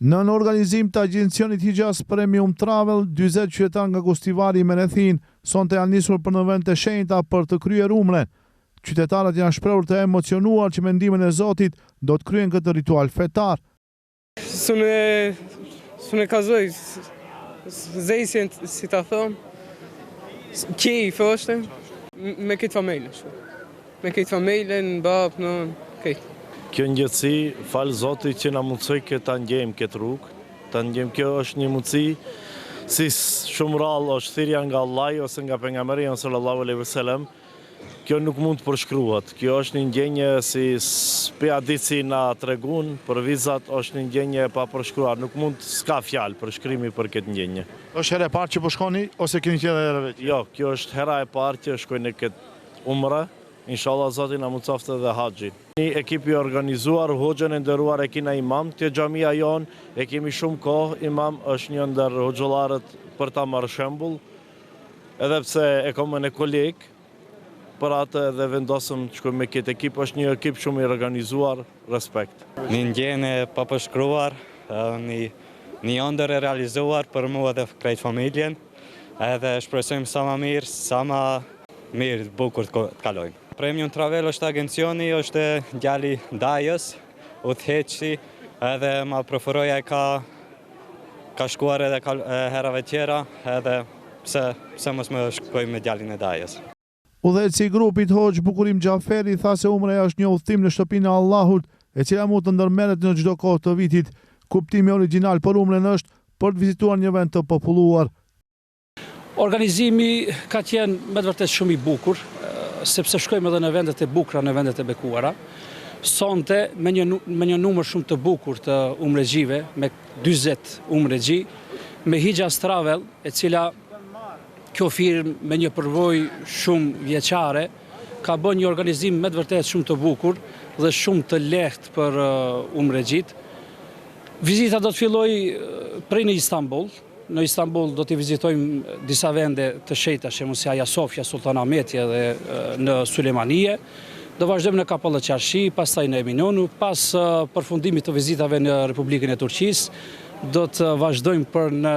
Në organizim të agjencionit Hijas Premium Travel, 40 qytetar nga Gostivari i Menethin sonte janë nisur për në vend të shenjta për të kryer umren. Qytetarët janë shprehur të emocionuar që me ndihmën e Zotit do të kryen këtë ritual fetar. Sune kazoj, zejsjen si ta thom, kej është, me këtë familje. Me këtë familje, në bab, në këtë. Kjo ngjëtësi, falë Zotit që na mundsoi ta ndjejmë këtë rrugë, ta ndjejmë. Kjo është një mundësi, si shumë rrallë është thirrja nga Allahu ose nga pejgamberi sallallahu alaihi wasallam. Kjo nuk mund të përshkruhet. Kjo është një ndjenjë si spia ditë si na tregun për vizat, është një ndjenjë pa përshkruar. Nuk mund s'ka fjalë për shkrimi për këtë ndjenjë. Është hera e parë që po shkoni ose keni qenë edhe herë vetë? Jo, kjo është hera e parë që shkoj në këtë umre. Inshallah Zoti na mundsoftë edhe haxhin. Një ekip i organizuar, hoxhën e nderuar e kina imam, të xhamia jon, e kemi shumë kohë, imam është një ndër hoxhollarët për ta marrë shembull, edhe pse e kam në koleg, për atë edhe vendosëm të shkojmë me këtë ekip, është një ekip shumë i organizuar, respekt. Një ndjenjë pa përshkruar, një ëndër e realizuar për mua dhe krejt familjen, edhe shpresojmë sa më mirë bukur të kalojmë. Premium Travel është agencioni, është djali Dajës, udhëheqësi, edhe ma preferoja ka shkuar edhe herave tjera, edhe pse mos më shkoj me djalin e Dajës. Udhëheqësi i grupit Hoxh Bukurim Xhaferi tha se umreja është një udhëtim në shtëpinë e Allahut, e cila mund të ndërmerret në çdo kohë të vitit. Kuptimi origjinal për umren është për të vizituar një vend të populluar. Organizimi ka qenë me të vërtetë shumë i bukur, sepse shkojmë edhe në vendet e bukura, në vendet e bekuara. Sonte me një numër shumë të bukur të umregjive, me 40 umregji, me Hijas Travel, e cila kjo firmë me një përvojë shumë vjeçare ka bën një organizim me të vërtetë shumë të bukur dhe shumë të lehtë për umregjit. Vizita do të fillojë prej në Istanbul. Në Istanbul do t'i vizitojmë disa vende të shenjta, shembull si Hagia Sofia, Sultanahmeti dhe në Sulejmanie. Do vazhdojmë në Kapallë Çarshi, pastaj në Eminonu, pas përfundimit të vizitave në Republikën e Turqisë, do të vazhdojmë për në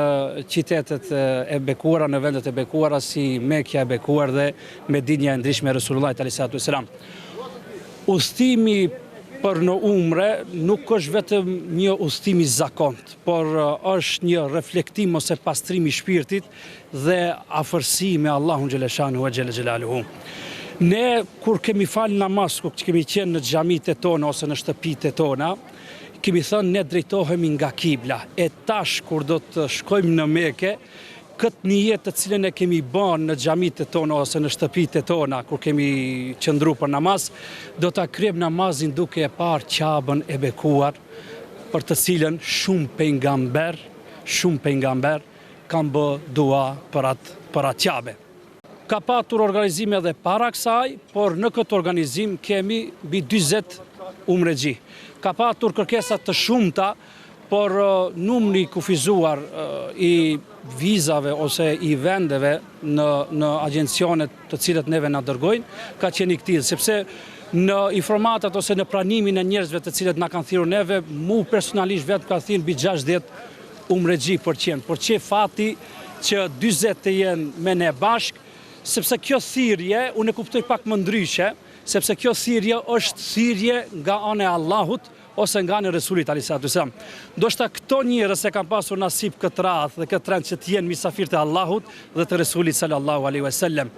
qytetet e bekuara, në vendet e bekuara si Mekja e bekuar dhe Medinja e ndrishme e Resulullahit alayhi salatu wasalam. Udhëtimi për në umre nuk është vetëm një udhëtim i zakont, por është një reflektim ose pastrim i shpirtit dhe afërsi me Allahun xhaleshanuhu ve xhelaluhu. Ne kur kemi falë namaz, kur kemi qenë në xhamitë tona ose në shtëpitë tona, kemi thënë ne drejtohemi nga kibla. E tash kur do të shkojmë në Mekë, këtë nijet të cilën e kemi bën në xhamitë tona ose në shtëpitë tona, kur kemi qëndruar për namaz, do ta kryejmë namazin duke e parë Qabën e bekuar, për të cilën shumë pejgamber kanë bë dua për atë Qabë. Ka patur organizime edhe para kësaj, por në këtë organizim kemi mbi 40 umregji. Ka patur kërkesa të shumta, por numri kufizuar i vizave ose i vendeve në agjencionet të cilët neve na dërgojnë ka qenë i këtij, sepse në informatat ose në pranimin e njerëzve të cilët na kanë thirrur neve, mu personalisht vetë ka thirrur mbi 60 umregji për qenë, por që fati që 40 të jenë me ne bashk, sepse kjo thirrje unë e kuptoj pak më ndryshe, sepse kjo thirrje është thirrje nga ana e Allahut ose nga në Resulit alayhi salatu wasalam. Ndoshta këto njerëz e kanë pasur nasip këtë radhë dhe këtë rend që të jenë mysafirë të Allahut dhe të Resulit sallallahu alaihi wasallam.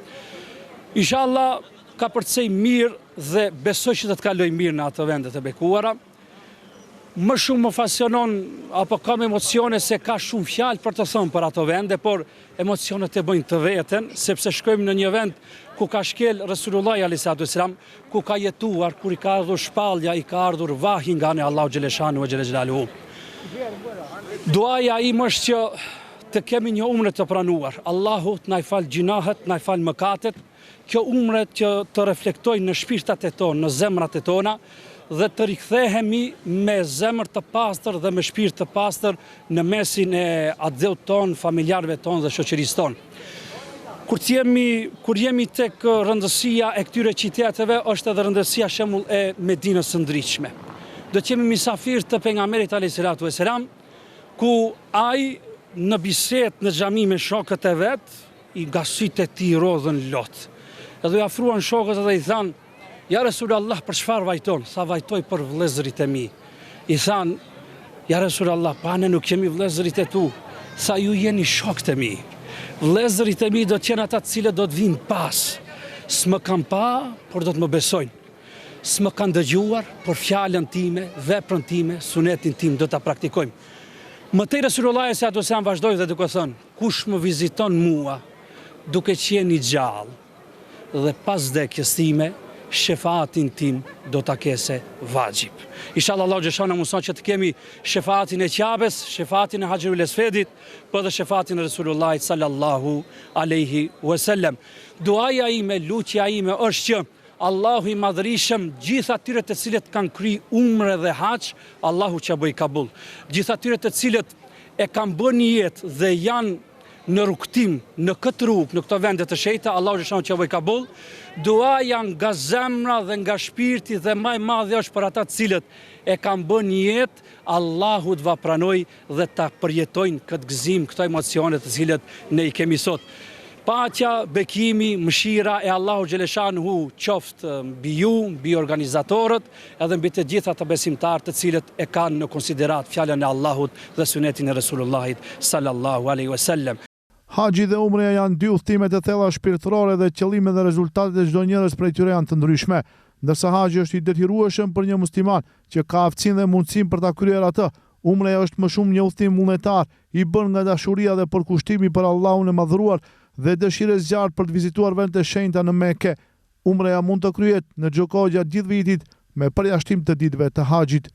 Inshallah ka përcej mirë dhe besoj që do të kaloj mirë në ato vendet e bekuara. Më shumë më pasionon apo kam emocione se ka shumë fjalë për të thënë për ato vende, por emocionet e bëjnë të veten, sepse shkojmë në një vend ku ka shkel Resulullahi alayhi salatu wasalam, ku ka jetuar, kur i ka ardhur shpallja, i ka ardhur vahi nga ne Allahu xhaleshanuhu ve xhelaluhu. Duaja im është që të kemi një umre të pranuar. Allahu të na fal gjunahet, na fal mëkatet. Kjo umre që të reflektojë në shpirtat e tonë, në zemrat e tona, dhe të rikthehemi me zemër të pastër dhe me shpirt të pastër në mesin e atëdheut tonë, familjarëve tonë dhe shoqërisë tonë. Kur jemi tek rëndësia e këtyre qyteteve, është edhe rëndësia shembull e Medinës së ndritshme. Do të jemi mysafir të pejgamberit alayhi salatu wasalam, ku ai në bisedë në xhami me shokët e vet, i nga sytë e tij rodhën lot. Edhe i afruan shokët edhe i thanë: "Ja Resulallah, për çfarë vajton?" Sa vajtoj për vëllezërit e mi. I thanë: "Ja Resulallah, pa ne nuk kemi vëllezërit e tu, sa ju jeni shokët e mi. Vëllezërit e mi do të jenë ata të cilët do të vinë pas. S'më kanë pa, por do të më besojnë. S'më kanë dëgjuar, por fjalën time, veprën time, sunetin tim do ta praktikojmë." Mëtej Resulullah se ato se janë vazhdoj dhe duke thënë: "Kush më viziton mua, duke qenë i gjallë, dhe pas vdekjes time, shefatin tim do ta kese vajib." Inshallah Allah xhashana mëson që të kemi shefatin e Qabes, shefatin e Haxhirul Esvedit, po dhe shefatin e Resulullahit sallallahu alaihi wasallam. Duaja ime, lutja ime është që Allahu i madhërisëm gjithë atyre të cilët kanë kry umre dhe haç, Allahu që bëj kabul. Gjithë atyre të cilët e kanë bërë një jetë dhe janë në rukëtim, në këtë rrugë, në këto vende të shenjta, Allahu xhashana që bëj kabul. Duaja nga zemra dhe nga shpirti dhe më e madhe është për ata të cilët e kanë bërë një jetë, Allahu të va pranoj dhe ta përjetojnë këtë gëzim, këto emocione të cilët ne i kemi sot. Paqja, bekimi, mëshira e Allahu xhaleshanuhu qoftë mbi ju, mbi organizatorët, edhe mbi të gjitha të besimtarë të cilët e kanë në konsiderat fjalën e Allahut dhe sunetin e Resulullahit sallallahu alaihi wasallam. Haxhi dhe umreja janë dy udhëtimet e thella shpirtërore dhe qëllimet dhe rezultatet e çdo njeriz prej tyre janë të ndryshme. Ndërsa haxhi është i detyrueshëm për një musliman që ka aftësinë dhe mundësinë për ta kryer atë, umreja është më shumë një udhëtim vullnetar, i bën nga dashuria dhe përkushtimi për Allahun e madhëruar dhe dëshirë zjarrt për të vizituar vende të shenjta në Mekë. Umreja mund të kryhet në çdo kohë gjatë gjithë vitit me përjashtim të ditëve të haxhit.